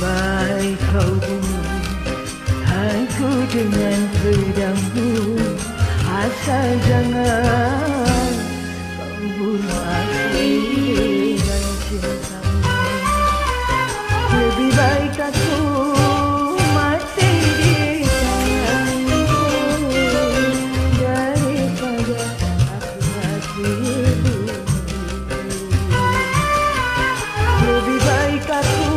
baik kau bunuh aku dengan pedangmu, asal jangan kau bunuh aku dengan cintamu. Lebih baik aku mati di tanganmu daripada aku mati bunuh. Lebih baik aku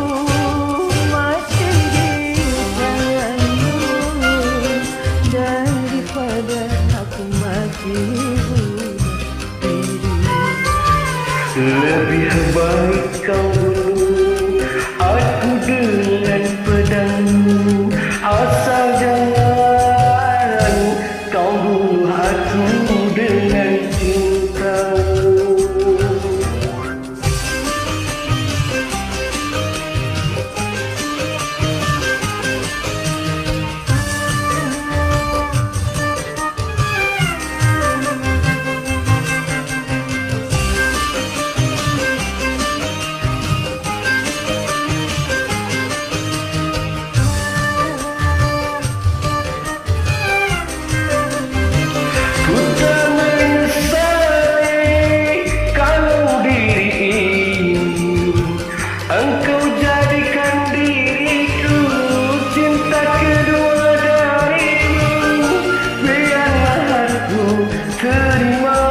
mati di tanganmu daripada aku mati bunuh diri. Lebih baik kau bunuh aku dengan pedangmu, asal jangan kau bunuh aku dengan cintamu. Engkau jadikan diriku cinta kedua darimu, biarlah aku terima.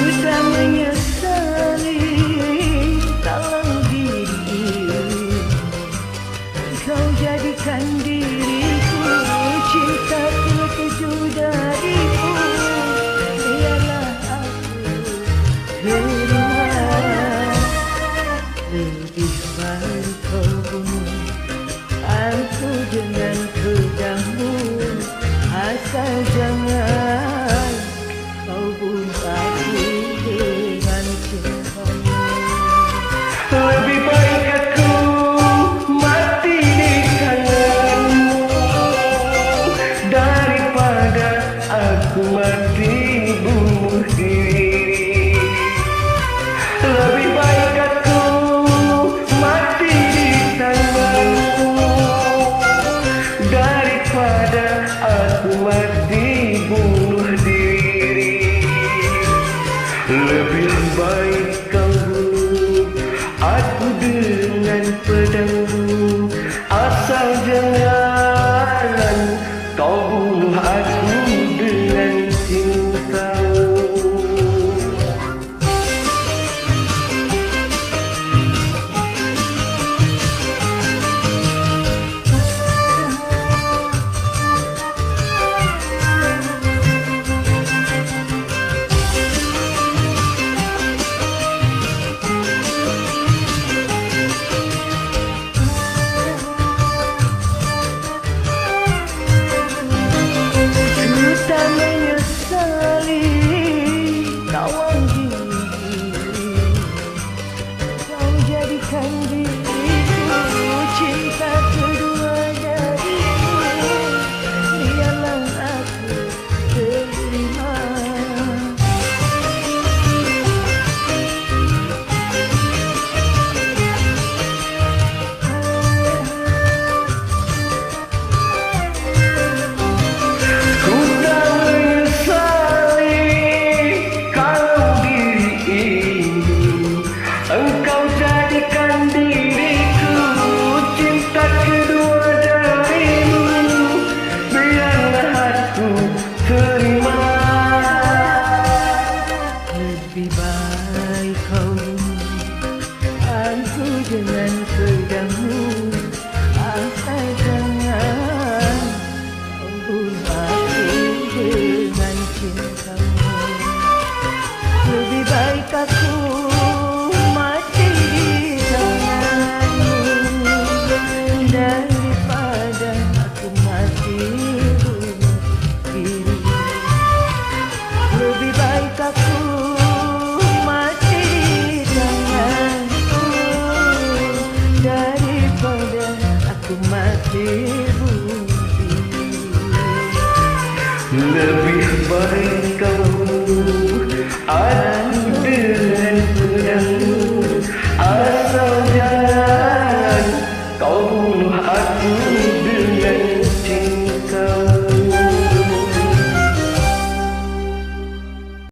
Ku tak menyesali kalau kau jadikan diriku cinta ketujuh darimu, biarlah aku terima. Lebih baik kau bunuh aku dengan pedangmu, asal jangan kau bunuh aku dengan cintamu. Lebih baik aku mati di tanganmu daripada aku mati bunuh diri. Lebih baik aku mati di tanganmu daripada aku mati bunuh diri. Lebih baik kau bunuh aku dengan pedangmu,